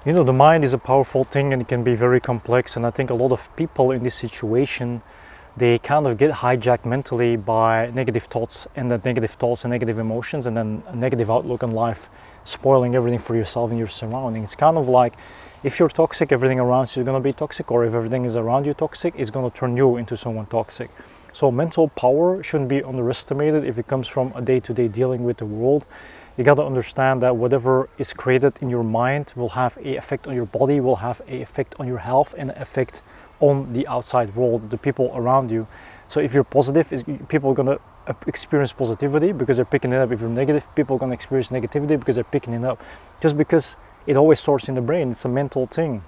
You know, the mind is a powerful thing and it can be very complex, and I think a lot of people in this situation, they kind of get hijacked mentally by negative thoughts and negative emotions, and then a negative outlook on life, spoiling everything for yourself and your surroundings. It's kind of like if you're toxic, everything around you is going to be toxic, or if everything is around you toxic, it's going to turn you into someone toxic. So mental power shouldn't be underestimated if it comes from a day-to-day dealing with the world. You got to understand that whatever is created in your mind will have an effect on your body, will have an effect on your health, and an effect on the outside world, the people around you. So if you're positive, people are going to experience positivity because they're picking it up. If you're negative, people are going to experience negativity because they're picking it up. Just because it always starts in the brain, it's a mental thing.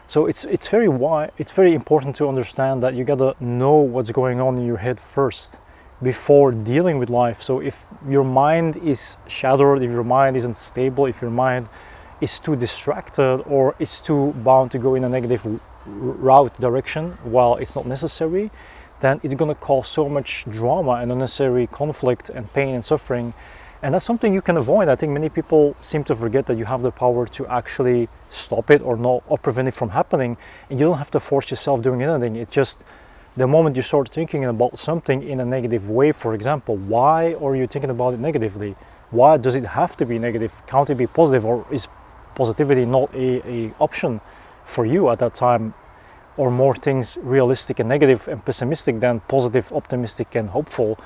So it's very important to understand that you got to know what's going on in your head first before dealing with life. So if your mind is shattered, if your mind isn't stable, if your mind is too distracted or is too bound to go in a negative route direction while it's not necessary, then it's going to cause so much drama and unnecessary conflict and pain and suffering. And that's something you can avoid. I think many people seem to forget that you have the power to actually stop it or prevent it from happening, and you don't have to force yourself doing anything. It's just the moment you start thinking about something in a negative way, for example, why are you thinking about it negatively? Why does it have to be negative? Can't it be positive, or is positivity not a option for you at that time? Or more things realistic and negative and pessimistic than positive, optimistic and hopeful?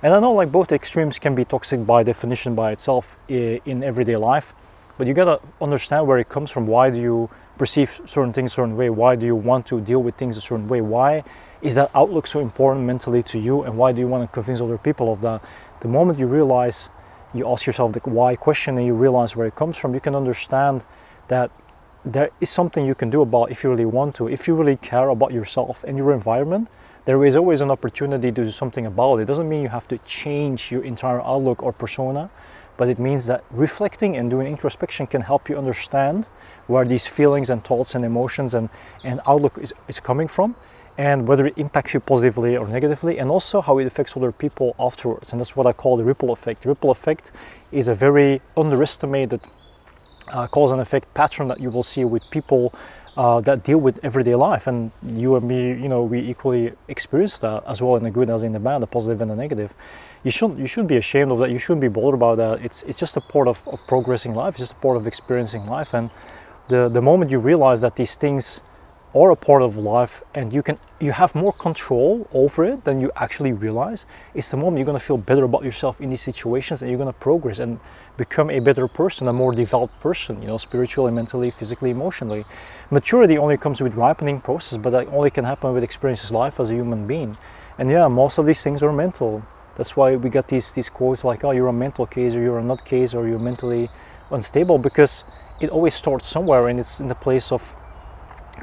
And I know like both extremes can be toxic by definition by itself in everyday life, but you gotta understand where it comes from. Why do you perceive certain things a certain way? Why do you want to deal with things a certain way? Why is that outlook so important mentally to you, and why do you want to convince other people of that? The moment you realize, you ask yourself the why question and you realize where it comes from, you can understand that there is something you can do about if you really want to. If you really care about yourself and your environment, there is always an opportunity to do something about it. It doesn't mean you have to change your entire outlook or persona, but it means that reflecting and doing introspection can help you understand where these feelings and thoughts and emotions and outlook is coming from, and whether it impacts you positively or negatively, and also how it affects other people afterwards. And that's what I call the ripple effect. The ripple effect is a very underestimated cause and effect pattern that you will see with people that deal with everyday life. And you and me, you know, we equally experience that as well, in the good as in the bad, the positive and the negative. You shouldn't be ashamed of that. You shouldn't be bothered about that. It's just a part of progressing life. It's just a part of experiencing life. And the moment you realize that these things are a part of life and you have more control over it than you actually realize, it's the moment you're going to feel better about yourself in these situations, and you're going to progress and become a better person, a more developed person, you know, spiritually, mentally, physically, emotionally. Maturity only comes with ripening process, but that only can happen with experiences life as a human being. And yeah, most of these things are mental. That's why we got these quotes like, oh, you're a mental case, or you're a nut case, or you're mentally unstable, because it always starts somewhere, and it's in the place of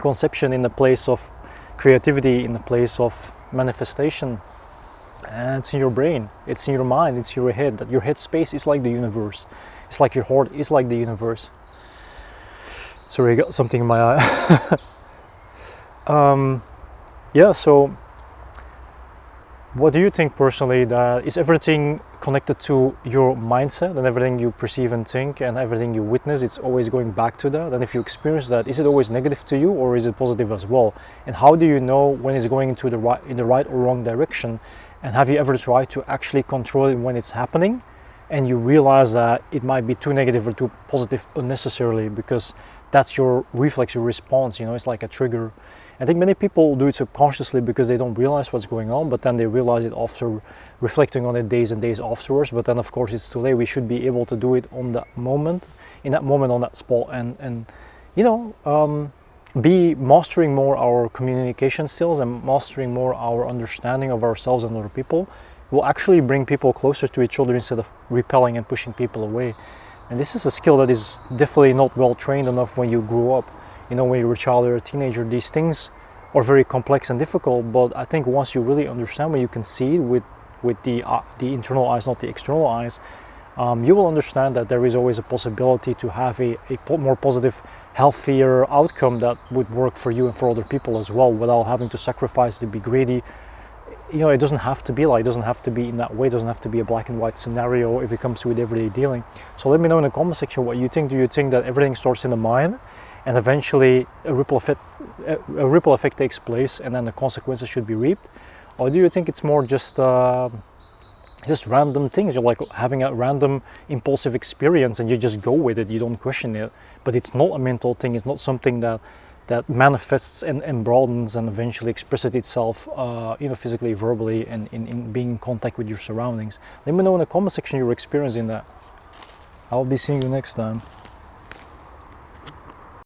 conception, in the place of creativity, in the place of manifestation. And it's in your brain, it's in your mind, it's in your head. That your head space is like the universe. It's like your heart is like the universe. Sorry, I got something in my eye. Yeah, so what do you think personally? That is everything connected to your mindset, and everything you perceive and think and everything you witness, it's always going back to that? And if you experience that, is it always negative to you, or is it positive as well? And how do you know when it's going into in the right or wrong direction? And have you ever tried to actually control it when it's happening, and you realize that it might be too negative or too positive unnecessarily, because that's your reflex, your response, you know, it's like a trigger. I think many people do it subconsciously because they don't realize what's going on, but then they realize it after reflecting on it days and days afterwards. But then of course it's too late. We should be able to do it on that moment, on that spot, and you know, be mastering more our communication skills and mastering more our understanding of ourselves and other people will actually bring people closer to each other instead of repelling and pushing people away. And this is a skill that is definitely not well trained enough when you grow up. You know, when you're a child or a teenager, these things are very complex and difficult. But I think once you really understand, when you can see it with the internal eyes, not the external eyes, you will understand that there is always a possibility to have a more positive, healthier outcome that would work for you and for other people as well, without having to sacrifice, to be greedy you know, it doesn't have to be like, it doesn't have to be in that way, it doesn't have to be a black and white scenario if it comes to with everyday dealing. So let me know in the comment section what you think. Do you think that everything starts in the mind and eventually a ripple effect takes place and then the consequences should be reaped? Or do you think it's more just random things? You're like having a random impulsive experience and you just go with it, you don't question it, but it's not a mental thing, it's not something that manifests and broadens and eventually expresses itself, you know, physically, verbally, and in being in contact with your surroundings. Let me know in the comment section your experience in that. I'll be seeing you next time.